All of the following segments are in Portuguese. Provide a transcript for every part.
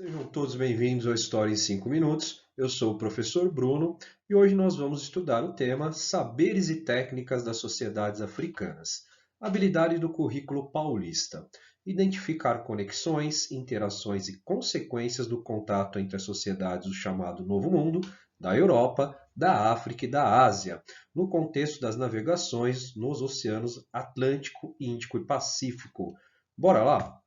Sejam todos bem-vindos ao História em 5 Minutos. Eu sou o professor Bruno e hoje nós vamos estudar o tema Saberes e Técnicas das Sociedades Africanas. Habilidade do currículo paulista. Identificar conexões, interações e consequências do contato entre as sociedades do chamado Novo Mundo, da Europa, da África e da Ásia, no contexto das navegações nos oceanos Atlântico, Índico e Pacífico. Bora lá?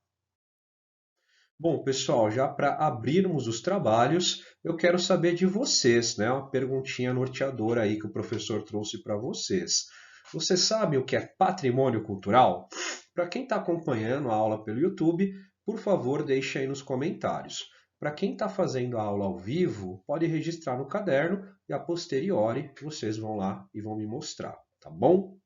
Bom, pessoal, já para abrirmos os trabalhos, eu quero saber de vocês, né? Uma perguntinha norteadora aí que o professor trouxe para vocês. Você sabe o que é patrimônio cultural? Para quem está acompanhando a aula pelo YouTube, por favor, deixe aí nos comentários. Para quem está fazendo a aula ao vivo, pode registrar no caderno e a posteriori vocês vão lá e vão me mostrar, tá bom?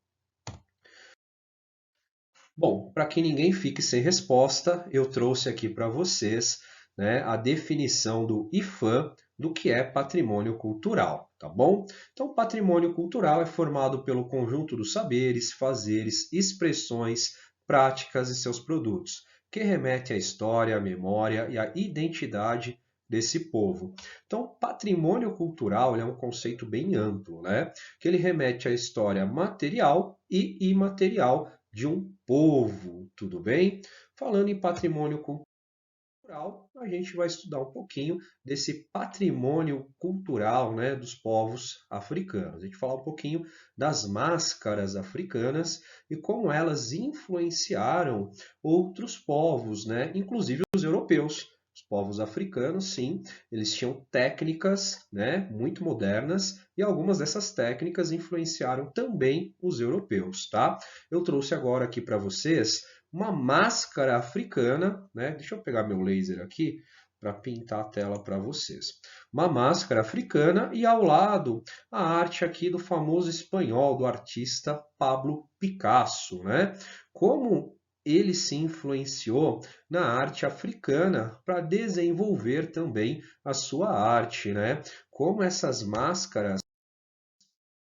Bom, para que ninguém fique sem resposta, eu trouxe aqui para vocês, né, a definição do IFAM do que é patrimônio cultural, tá bom? Então, patrimônio cultural é formado pelo conjunto dos saberes, fazeres, expressões, práticas e seus produtos, que remete à história, à memória e à identidade desse povo. Então, patrimônio cultural é um conceito bem amplo, né? Que ele remete à história material e imaterial de um povo, tudo bem? Falando em patrimônio cultural, a gente vai estudar um pouquinho desse patrimônio cultural, né, dos povos africanos. A gente falar um pouquinho das máscaras africanas e como elas influenciaram outros povos, né, inclusive os europeus. Os povos africanos, sim, eles tinham técnicas, né, muito modernas e algumas dessas técnicas influenciaram também os europeus, tá? Eu trouxe agora aqui para vocês uma máscara africana, né? Deixa eu pegar meu laser aqui para pintar a tela para vocês. Uma máscara africana e ao lado a arte aqui do famoso espanhol, do artista Pablo Picasso, né? Como ele se influenciou na arte africana para desenvolver também a sua arte, né? Como essas máscaras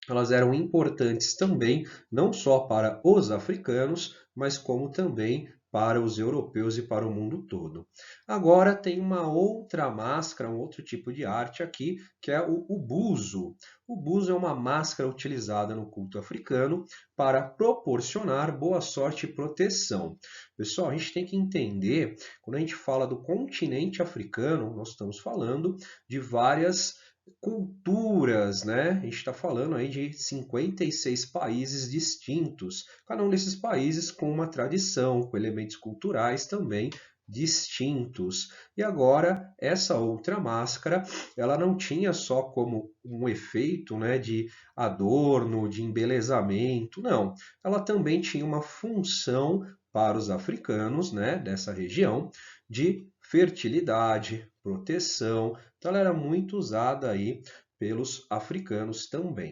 elas eram importantes também, não só para os africanos, mas como também para os europeus e para o mundo todo. Agora tem uma outra máscara, um outro tipo de arte aqui, que é o buzo. O buzo é uma máscara utilizada no culto africano para proporcionar boa sorte e proteção. Pessoal, a gente tem que entender, quando a gente fala do continente africano, nós estamos falando de várias culturas, né? A gente está falando aí de 56 países distintos, cada um desses países com uma tradição, com elementos culturais também distintos. E agora, essa outra máscara, ela não tinha só como um efeito, né, de adorno, de embelezamento, não. Ela também tinha uma função para os africanos, né, dessa região, de fertilidade, proteção. Então, ela era muito usada aí pelos africanos também.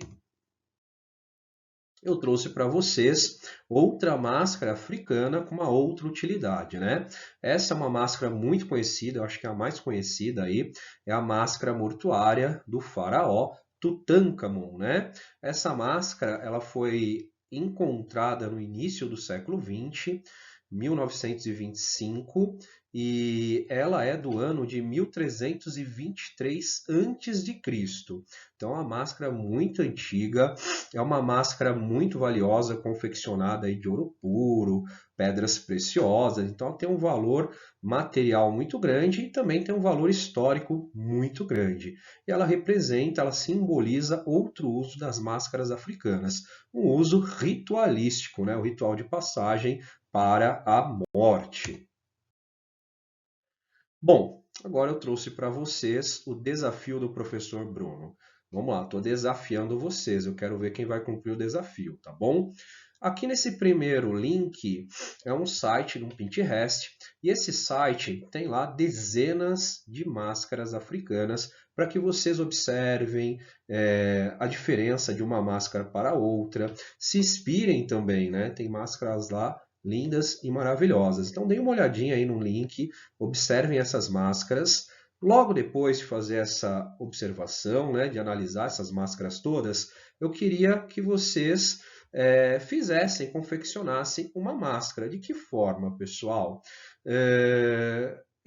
Eu trouxe para vocês outra máscara africana com uma outra utilidade, né? Essa é uma máscara muito conhecida, eu acho que é a mais conhecida aí, é a máscara mortuária do faraó Tutankhamon, né? Essa máscara, ela foi encontrada no início do século 20, 1925, e ela é do ano de 1323 a.C. Então, é uma máscara muito antiga, é uma máscara muito valiosa, confeccionada aí de ouro puro, pedras preciosas. Então, tem um valor material muito grande e também tem um valor histórico muito grande. E ela representa, ela simboliza outro uso das máscaras africanas, um uso ritualístico, né? O ritual de passagem para a morte. Bom, agora eu trouxe para vocês o desafio do professor Bruno. Vamos lá, estou desafiando vocês, eu quero ver quem vai cumprir o desafio, tá bom? Aqui nesse primeiro link é um site de um Pinterest e esse site tem lá dezenas de máscaras africanas para que vocês observem a diferença de uma máscara para outra, se inspirem também, né? Tem máscaras lá lindas e maravilhosas. Então, deem uma olhadinha aí no link, observem essas máscaras. Logo depois de fazer essa observação, né, de analisar essas máscaras todas, eu queria que vocês fizessem, confeccionassem uma máscara. De que forma, pessoal?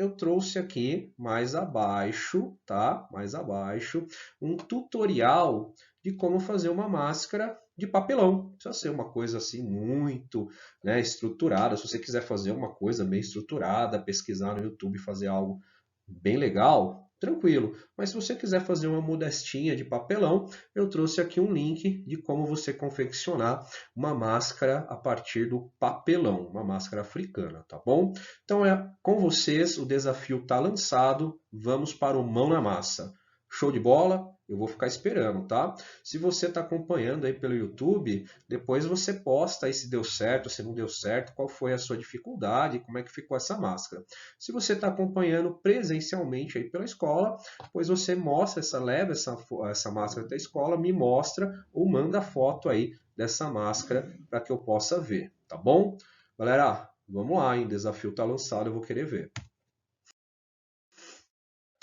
eu trouxe aqui mais abaixo, tá? Mais abaixo, um tutorial de como fazer uma máscara de papelão. Não precisa ser uma coisa assim muito, né, estruturada. Se você quiser fazer uma coisa bem estruturada, pesquisar no YouTube, fazer algo bem legal, tranquilo. Mas se você quiser fazer uma modestinha de papelão, eu trouxe aqui um link de como você confeccionar uma máscara a partir do papelão, uma máscara africana, tá bom? Então é com vocês, o desafio está lançado, vamos para o mão na massa. Show de bola? Eu vou ficar esperando, tá? Se você está acompanhando aí pelo YouTube, depois você posta aí se deu certo, se não deu certo, qual foi a sua dificuldade, como é que ficou essa máscara. Se você está acompanhando presencialmente aí pela escola, pois você mostra leva essa máscara até a escola, me mostra ou manda foto aí dessa máscara para que eu possa ver, tá bom? Galera, vamos lá, hein? O desafio está lançado, eu vou querer ver.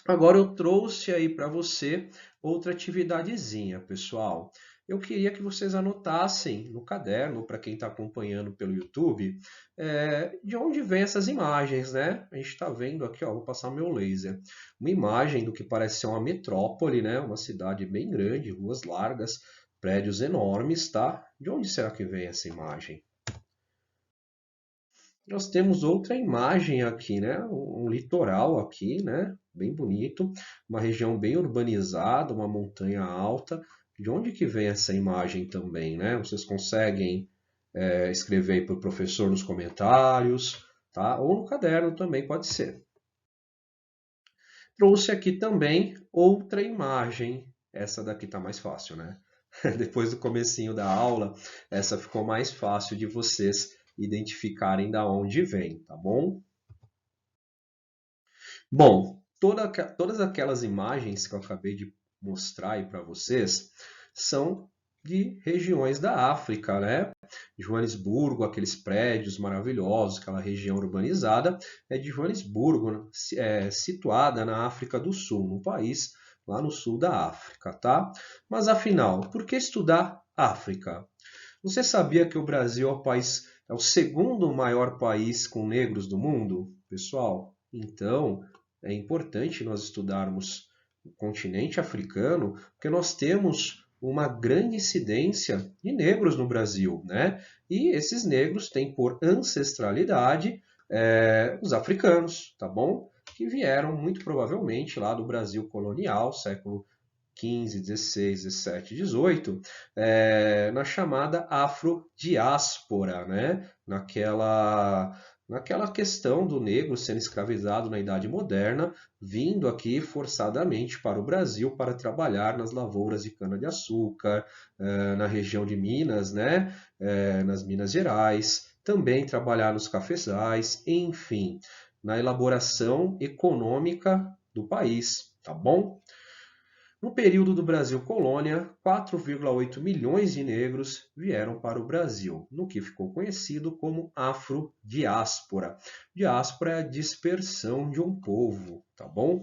Agora eu trouxe aí para você outra atividadezinha, pessoal. Eu queria que vocês anotassem no caderno, para quem está acompanhando pelo YouTube, de onde vem essas imagens, né? A gente está vendo aqui, ó, vou passar meu laser. Uma imagem do que parece ser uma metrópole, né? Uma cidade bem grande, ruas largas, prédios enormes, tá? De onde será que vem essa imagem? Nós temos outra imagem aqui, né? Um litoral aqui, né? Bem bonito, uma região bem urbanizada, uma montanha alta. De onde que vem essa imagem também, né? Vocês conseguem escrever aí para o professor nos comentários, tá? Ou no caderno também pode ser. Trouxe aqui também outra imagem. Essa daqui está mais fácil, né? Depois do comecinho da aula, essa ficou mais fácil de vocês identificarem da onde vem, tá bom? Bom, todas aquelas imagens que eu acabei de mostrar aí para vocês são de regiões da África, né? Joanesburgo, aqueles prédios maravilhosos, aquela região urbanizada, é de Joanesburgo, situada na África do Sul, no país lá no sul da África, tá? Mas afinal, por que estudar África? Você sabia que o Brasil é o segundo maior país com negros do mundo? Pessoal, então é importante nós estudarmos o continente africano, porque nós temos uma grande incidência de negros no Brasil, né? E esses negros têm por ancestralidade os africanos, tá bom? Que vieram muito provavelmente lá do Brasil colonial, século 15, 16, 17, 18, na chamada afrodiáspora, né? Naquela questão do negro sendo escravizado na Idade Moderna, vindo aqui forçadamente para o Brasil para trabalhar nas lavouras de cana-de-açúcar, na região de Minas, né? Nas Minas Gerais, também trabalhar nos cafezais, enfim, na elaboração econômica do país, tá bom? No período do Brasil colônia, 4,8 milhões de negros vieram para o Brasil, no que ficou conhecido como afrodiáspora. Diáspora é a dispersão de um povo, tá bom?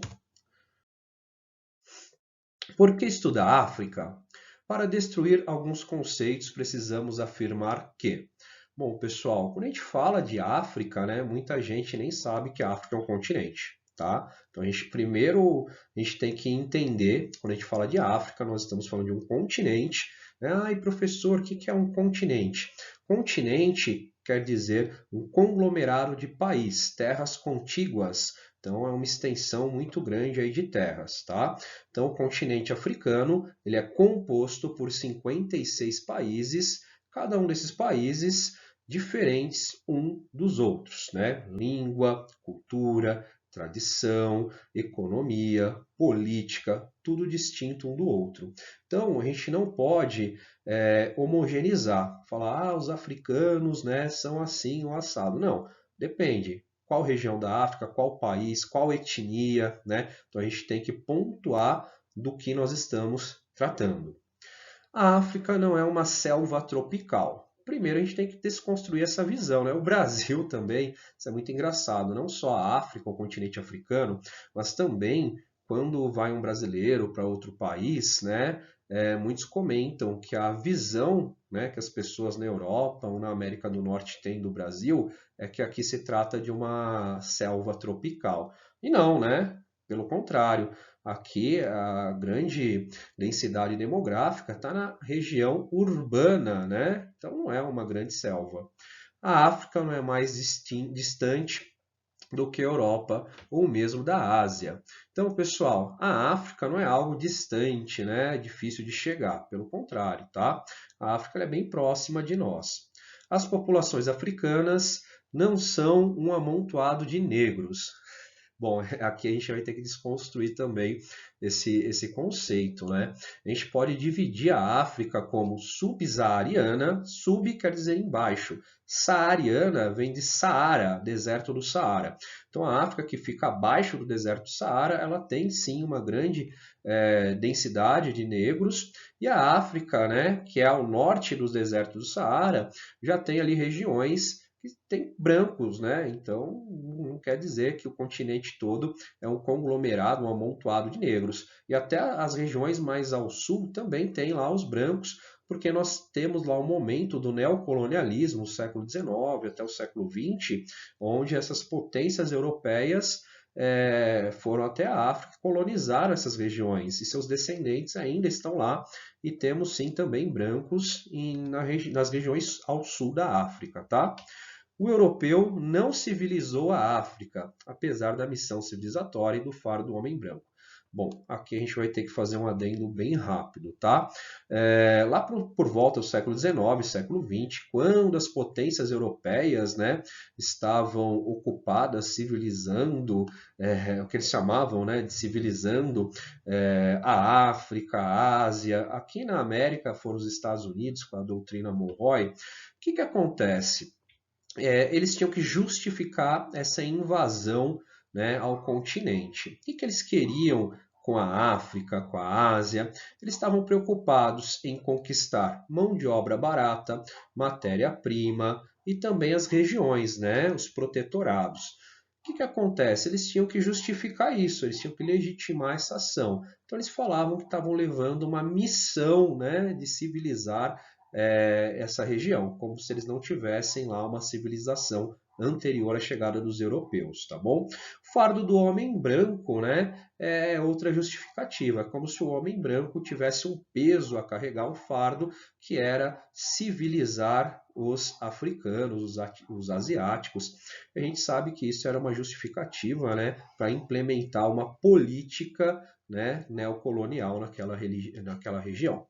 Por que estudar a África? Para destruir alguns conceitos, precisamos afirmar que. Bom, pessoal, quando a gente fala de África, né, muita gente nem sabe que a África é um continente, tá? Então, a gente tem que entender, quando a gente fala de África, nós estamos falando de um continente. Né? E professor, o que é um continente? Continente quer dizer um conglomerado de país, terras contíguas. Então, é uma extensão muito grande aí de terras, tá? Então, o continente africano, ele é composto por 56 países, cada um desses países diferentes um dos outros, né? Língua, cultura, tradição, economia, política, tudo distinto um do outro. Então, a gente não pode homogeneizar, falar, os africanos, né, são assim ou assado. Não, depende. Qual região da África, qual país, qual etnia, né? Então, a gente tem que pontuar do que nós estamos tratando. A África não é uma selva tropical. Primeiro, a gente tem que desconstruir essa visão, né? O Brasil também, isso é muito engraçado, não só a África, o continente africano, mas também quando vai um brasileiro para outro país, né? Muitos comentam que a visão, né, que as pessoas na Europa ou na América do Norte têm do Brasil é que aqui se trata de uma selva tropical. E não, né? Pelo contrário, aqui a grande densidade demográfica está na região urbana, né? Então não é uma grande selva. A África não é mais distante do que a Europa ou mesmo da Ásia. Então, pessoal, a África não é algo distante, né? Difícil de chegar, pelo contrário, tá? A África é bem próxima de nós. As populações africanas não são um amontoado de negros. Bom, aqui a gente vai ter que desconstruir também esse conceito, né? A gente pode dividir a África como subsaariana, sub quer dizer embaixo, saariana vem de Saara, deserto do Saara. Então a África que fica abaixo do deserto do Saara, ela tem sim uma grande densidade de negros, e a África, né, que é ao norte dos desertos do Saara, já tem ali regiões que tem brancos, né? Então não quer dizer que o continente todo é um conglomerado, um amontoado de negros. E até as regiões mais ao sul também tem lá os brancos, porque nós temos lá um momento do neocolonialismo, o século XIX até o século XX, onde essas potências europeias foram até a África, colonizaram essas regiões e seus descendentes ainda estão lá. E temos sim também brancos nas regiões ao sul da África, tá? O europeu não civilizou a África, apesar da missão civilizatória e do faro do homem branco. Bom, aqui a gente vai ter que fazer um adendo bem rápido, tá? Lá por volta do século XIX, século XX, quando as potências europeias, né, estavam ocupadas, civilizando, o que eles chamavam, né, de civilizando a África, a Ásia, aqui na América foram os Estados Unidos com a doutrina Monroe. O que acontece? Eles tinham que justificar essa invasão, né, ao continente. O que eles queriam com a África, com a Ásia? Eles estavam preocupados em conquistar mão de obra barata, matéria-prima e também as regiões, né, os protetorados. O que acontece? Eles tinham que justificar isso, eles tinham que legitimar essa ação. Então eles falavam que estavam levando uma missão, né, de civilizar essa região, como se eles não tivessem lá uma civilização anterior à chegada dos europeus, tá bom? O fardo do homem branco, né, é outra justificativa, como se o homem branco tivesse um peso a carregar, um fardo que era civilizar os africanos, os asiáticos. A gente sabe que isso era uma justificativa, né, para implementar uma política, né, neocolonial naquela região.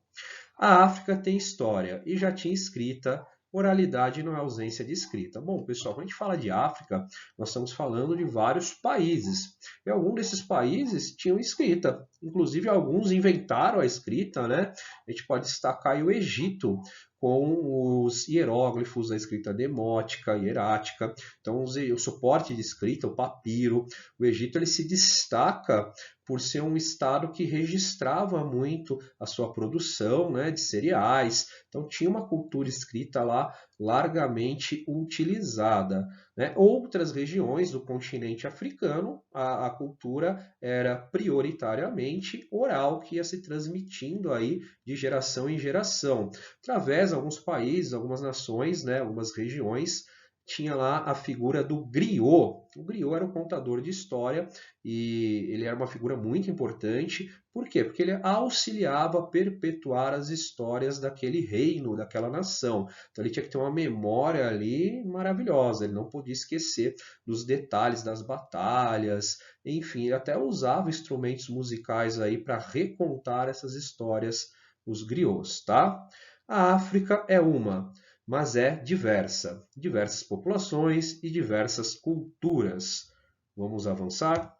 A África tem história e já tinha escrita. Oralidade não é ausência de escrita. Bom, pessoal, quando a gente fala de África, nós estamos falando de vários países. E alguns desses países tinham escrita. Inclusive, alguns inventaram a escrita, né? A gente pode destacar aí o Egito, com os hieróglifos, a escrita demótica, hierática. Então, o suporte de escrita, o papiro. O Egito ele se destaca por ser um estado que registrava muito a sua produção, né, de cereais. Então tinha uma cultura escrita lá largamente utilizada, né? Outras regiões do continente africano, a cultura era prioritariamente oral, que ia se transmitindo aí de geração em geração, através de alguns países, algumas nações, né, algumas regiões tinha lá a figura do griot. O griot era um contador de história e ele era uma figura muito importante. Por quê? Porque ele auxiliava a perpetuar as histórias daquele reino, daquela nação. Então ele tinha que ter uma memória ali maravilhosa, ele não podia esquecer dos detalhes das batalhas, enfim, ele até usava instrumentos musicais aí para recontar essas histórias, os griots, tá? A África é uma, mas é diversa, diversas populações e diversas culturas. Vamos avançar?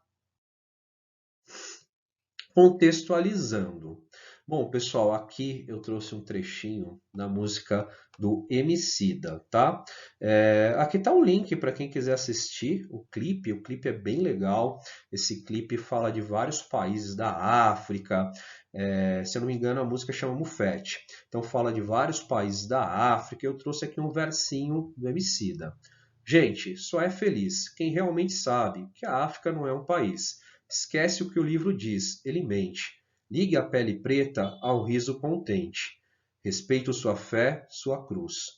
Contextualizando. Bom, pessoal, aqui eu trouxe um trechinho da música do Emicida, tá? Aqui tá o link para quem quiser assistir o clipe. O clipe é bem legal. Esse clipe fala de vários países da África. Se eu não me engano, a música chama Mufete. Então fala de vários países da África. Eu trouxe aqui um versinho do Emicida. Gente, só é feliz quem realmente sabe que a África não é um país. Esquece o que o livro diz, ele mente. Ligue a pele preta ao riso contente. Respeito sua fé, sua cruz.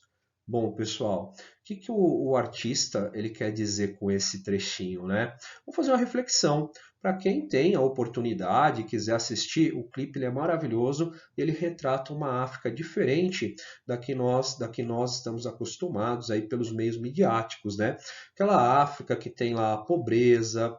Bom, pessoal, o que o artista ele quer dizer com esse trechinho, né? Vou fazer uma reflexão. Para quem tem a oportunidade, quiser assistir, o clipe ele é maravilhoso. Ele retrata uma África diferente da que nós estamos acostumados aí pelos meios midiáticos, né? Aquela África que tem lá a pobreza,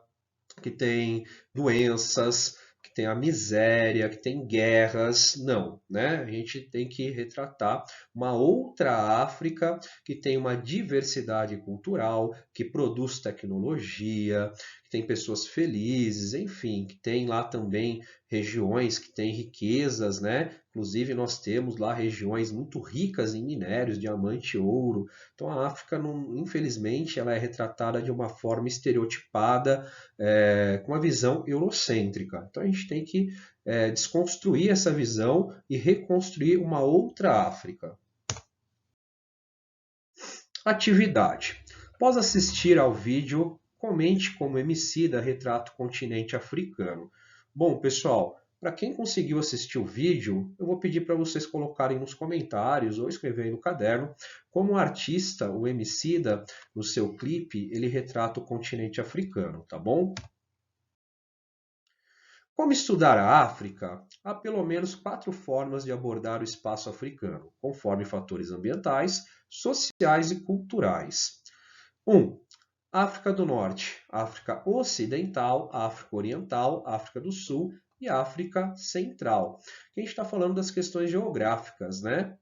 que tem doenças, que tem a miséria, que tem guerras. Não, né? A gente tem que retratar uma outra África que tem uma diversidade cultural, que produz tecnologia, que tem pessoas felizes, enfim, que tem lá também regiões que têm riquezas, né? Inclusive nós temos lá regiões muito ricas em minérios, diamante, ouro. Então a África, infelizmente, ela é retratada de uma forma estereotipada, com uma visão eurocêntrica. Então a gente tem que desconstruir essa visão e reconstruir uma outra África. Atividade. Após assistir ao vídeo, comente como Emicida retrata o continente africano. Bom, pessoal, para quem conseguiu assistir o vídeo, eu vou pedir para vocês colocarem nos comentários ou escreverem no caderno como o artista, o Emicida, no seu clipe, ele retrata o continente africano, tá bom? Como estudar a África? Há pelo menos 4 formas de abordar o espaço africano, conforme fatores ambientais, sociais e culturais. 1. África do Norte, África Ocidental, África Oriental, África do Sul e África Central. Aqui a gente está falando das questões geográficas, né?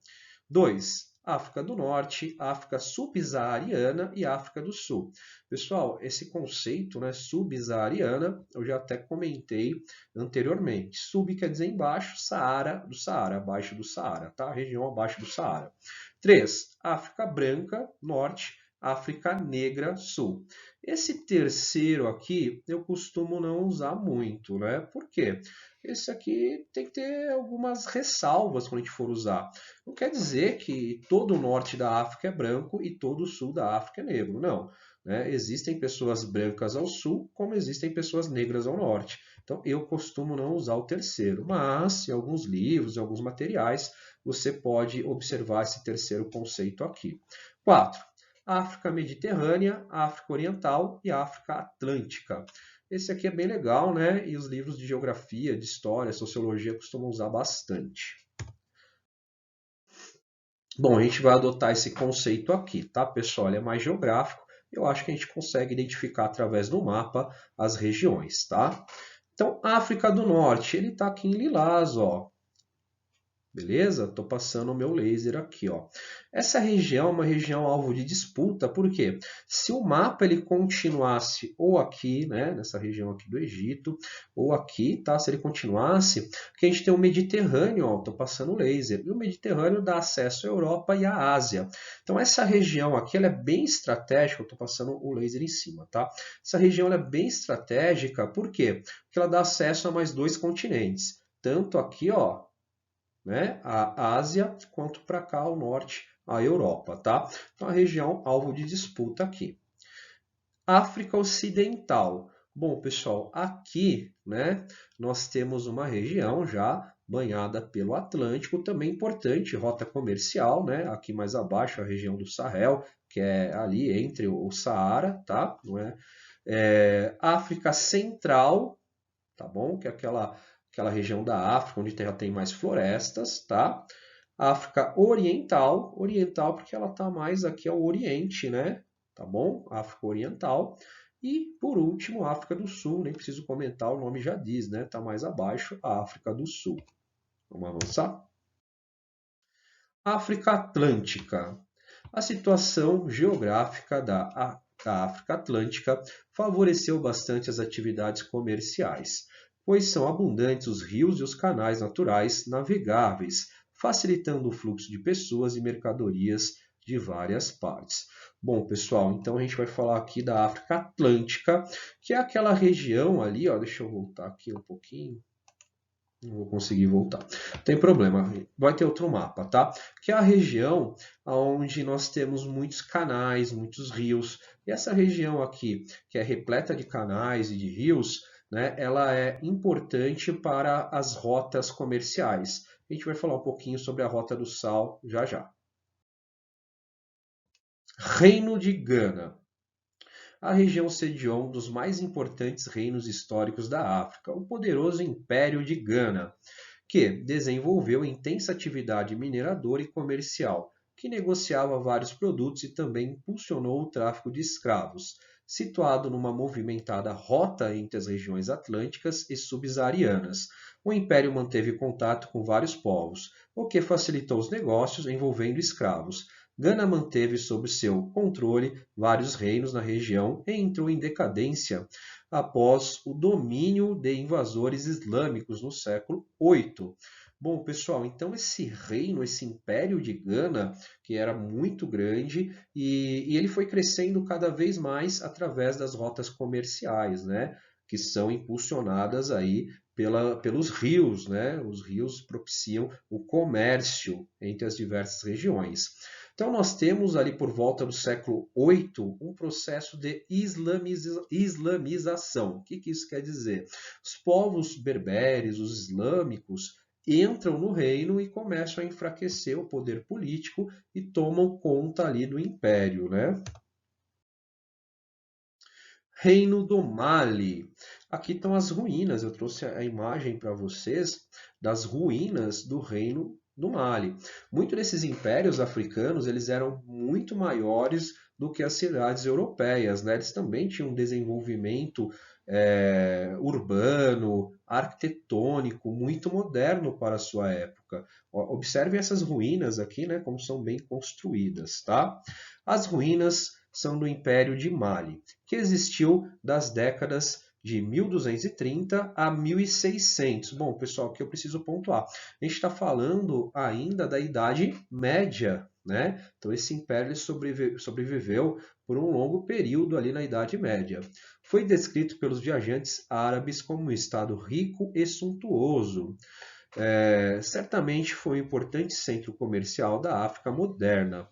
2. África do Norte, África subsaariana e África do Sul. Pessoal, esse conceito, né, subsaariana, eu já até comentei anteriormente. Sub quer dizer embaixo, Saara do Saara, abaixo do Saara, tá? Região abaixo do Saara. 3. África branca, norte, África negra, sul. Esse terceiro aqui eu costumo não usar muito, né? Por quê? Esse aqui tem que ter algumas ressalvas quando a gente for usar. Não quer dizer que todo o norte da África é branco e todo o sul da África é negro, não. Né? Existem pessoas brancas ao sul, como existem pessoas negras ao norte. Então eu costumo não usar o terceiro, mas em alguns livros, em alguns materiais, você pode observar esse terceiro conceito aqui. 4. África Mediterrânea, África Oriental e África Atlântica. Esse aqui é bem legal, né? E os livros de geografia, de história, sociologia costumam usar bastante. Bom, a gente vai adotar esse conceito aqui, tá, pessoal? Ele é mais geográfico. Eu acho que a gente consegue identificar através do mapa as regiões, tá? Então, África do Norte, ele está aqui em lilás, ó. Beleza? Estou passando o meu laser aqui, ó. Essa região é uma região alvo de disputa, por quê? Se o mapa ele continuasse ou aqui, né, nessa região aqui do Egito, ou aqui, tá? Se ele continuasse, que a gente tem o Mediterrâneo, ó, estou passando o laser, e o Mediterrâneo dá acesso à Europa e à Ásia. Então essa região aqui ela é bem estratégica, eu estou passando o laser em cima, tá? Essa região ela é bem estratégica, por quê? Porque ela dá acesso a mais 2 continentes. Tanto aqui, ó, né, a Ásia, quanto para cá ao norte, a Europa, tá? Então a região alvo de disputa aqui. África Ocidental. Bom, pessoal, aqui, né, nós temos uma região já banhada pelo Atlântico, também importante, rota comercial, né? Aqui mais abaixo a região do Sahel, que é ali entre o Saara, tá? Não é? África Central, tá bom? Que é aquela região da África onde já tem mais florestas, tá? África Oriental, oriental porque ela está mais aqui ao Oriente, né? Tá bom? África Oriental. E, por último, África do Sul, nem preciso comentar, o nome já diz, né? Está mais abaixo, a África do Sul. Vamos avançar? África Atlântica. A situação geográfica da África Atlântica favoreceu bastante as atividades comerciais, pois são abundantes os rios e os canais naturais navegáveis, facilitando o fluxo de pessoas e mercadorias de várias partes. Bom, pessoal, então a gente vai falar aqui da África Atlântica, que é aquela região ali, ó, deixa eu voltar aqui um pouquinho. Não vou conseguir voltar. Não tem problema, vai ter outro mapa, tá? Que é a região onde nós temos muitos canais, muitos rios. E essa região aqui, que é repleta de canais e de rios, né, ela é importante para as rotas comerciais. A gente vai falar um pouquinho sobre a Rota do Sal já já. Reino de Gana. A região sediou um dos mais importantes reinos históricos da África, o poderoso Império de Gana, que desenvolveu intensa atividade mineradora e comercial, que negociava vários produtos e também impulsionou o tráfico de escravos, situado numa movimentada rota entre as regiões atlânticas e subsaarianas. O império manteve contato com vários povos, o que facilitou os negócios envolvendo escravos. Gana manteve sob seu controle vários reinos na região e entrou em decadência após o domínio de invasores islâmicos no século VIII. Bom, pessoal, então esse reino, esse império de Gana, que era muito grande, e ele foi crescendo cada vez mais através das rotas comerciais, né? Que são impulsionadas aí pelos rios, né? Os rios propiciam o comércio entre as diversas regiões. Então, nós temos ali por volta do século VIII um processo de islamização. O que isso quer dizer? Os povos berberes, os islâmicos, entram no reino e começam a enfraquecer o poder político e tomam conta ali do império, né? Reino do Mali. Aqui estão as ruínas. Eu trouxe a imagem para vocês das ruínas do Reino do Mali. Muitos desses impérios africanos eles eram muito maiores do que as cidades europeias, né? Eles também tinham um desenvolvimento urbano, arquitetônico, muito moderno para a sua época. Observe essas ruínas aqui, né? Como são bem construídas, tá? As ruínas são do Império de Mali, que existiu das décadas de 1230 a 1600. Bom, pessoal, que eu preciso pontuar. A gente está falando ainda da Idade Média, né? Então, esse império sobreviveu por um longo período ali na Idade Média. Foi descrito pelos viajantes árabes como um estado rico e suntuoso. Certamente foi um importante centro comercial da África moderna.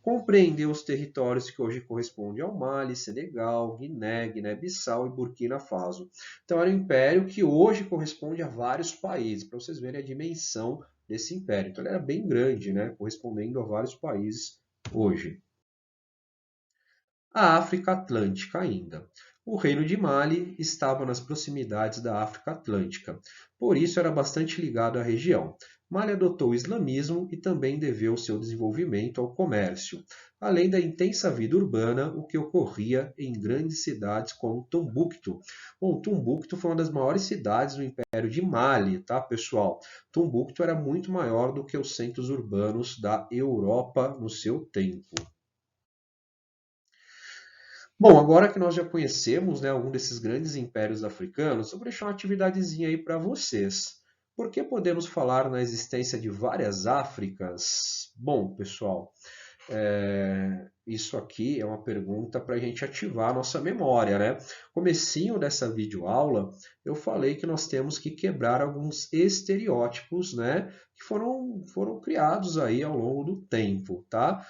Compreendeu os territórios que hoje correspondem ao Mali, Senegal, Guiné, Guiné-Bissau e Burkina Faso. Então era um império que hoje corresponde a vários países, para vocês verem a dimensão desse império. Então ele era bem grande, né? Correspondendo a vários países hoje. A África Atlântica ainda. O reino de Mali estava nas proximidades da África Atlântica, por isso era bastante ligado à região. Mali adotou o islamismo e também deveu seu desenvolvimento ao comércio, além da intensa vida urbana, o que ocorria em grandes cidades como Tombouctou. Bom, Tombouctou foi uma das maiores cidades do Império de Mali, tá, pessoal? Tombouctou era muito maior do que os centros urbanos da Europa no seu tempo. Bom, agora que nós já conhecemos, né, algum desses grandes impérios africanos, eu vou deixar uma atividadezinha aí para vocês. Por que podemos falar na existência de várias Áfricas? Bom, pessoal, isso aqui é uma pergunta para a gente ativar a nossa memória, né? Comecinho dessa videoaula, eu falei que nós temos que quebrar alguns estereótipos, né? Que foram criados aí ao longo do tempo, tá?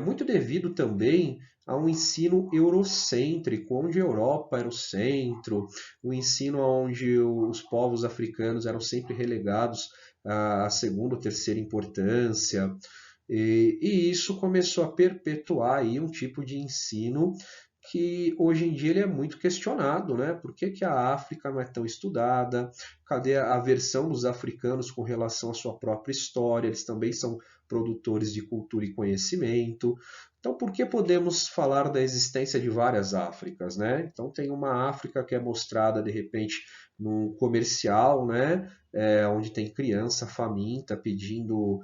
Muito devido também a um ensino eurocêntrico, onde a Europa era o centro, um ensino onde os povos africanos eram sempre relegados à segunda ou terceira importância, e isso começou a perpetuar aí um tipo de ensino que hoje em dia ele é muito questionado, né? Por que que a África não é tão estudada? Cadê a versão dos africanos com relação à sua própria história? Eles também são produtores de cultura e conhecimento. Então, por que podemos falar da existência de várias Áfricas, né? Então, tem uma África que é mostrada, de repente, num comercial, né? Onde tem criança faminta pedindo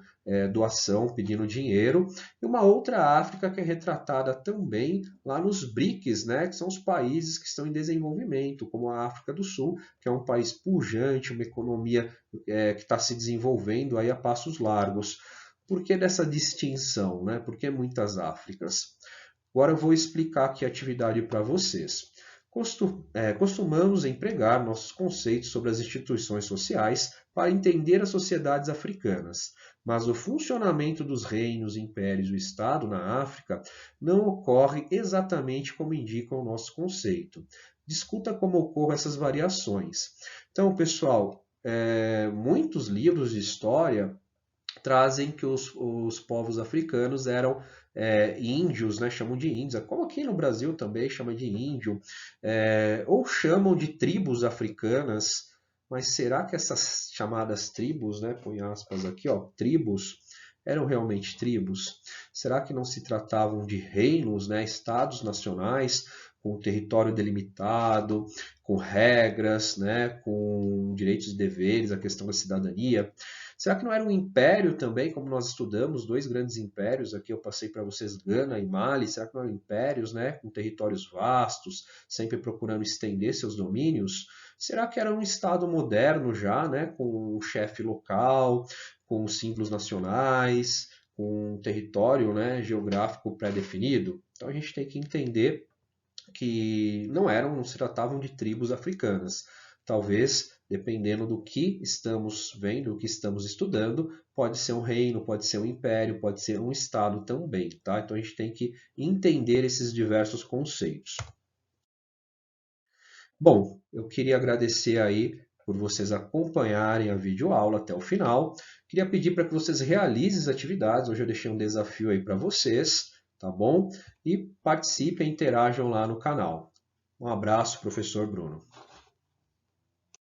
doação, pedindo dinheiro, e uma outra África que é retratada também lá nos BRICS, né, que são os países que estão em desenvolvimento, como a África do Sul, que é um país pujante, uma economia que está se desenvolvendo aí a passos largos. Por que dessa distinção? Né? Por que muitas Áfricas? Agora eu vou explicar aqui a atividade para vocês. Costumamos empregar nossos conceitos sobre as instituições sociais para entender as sociedades africanas, mas o funcionamento dos reinos, impérios e o Estado na África não ocorre exatamente como indica o nosso conceito. Discuta como ocorrem essas variações. Então, pessoal, muitos livros de história trazem que os povos africanos eram índios, né? Chamam de índios, como aqui no Brasil também chama de índio, ou chamam de tribos africanas, mas será que essas chamadas tribos, né, põe aspas aqui, ó, tribos, eram realmente tribos? Será que não se tratavam de reinos, né, estados nacionais, com território delimitado, com regras, né, com direitos e deveres, a questão da cidadania? Será que não era um império também, como nós estudamos, dois grandes impérios, aqui eu passei para vocês Gana e Mali, será que não eram impérios, né, com territórios vastos, sempre procurando estender seus domínios? Será que era um Estado moderno já, né, com um chefe local, com símbolos nacionais, com um território, né, geográfico pré-definido? Então a gente tem que entender que não se tratavam de tribos africanas. Talvez, dependendo do que estamos vendo, do que estamos estudando, pode ser um reino, pode ser um império, pode ser um estado também, tá? Então a gente tem que entender esses diversos conceitos. Bom, eu queria agradecer aí por vocês acompanharem a videoaula até o final. Queria pedir para que vocês realizem as atividades. Hoje eu deixei um desafio aí para vocês, tá bom? E participem, interajam lá no canal. Um abraço, professor Bruno.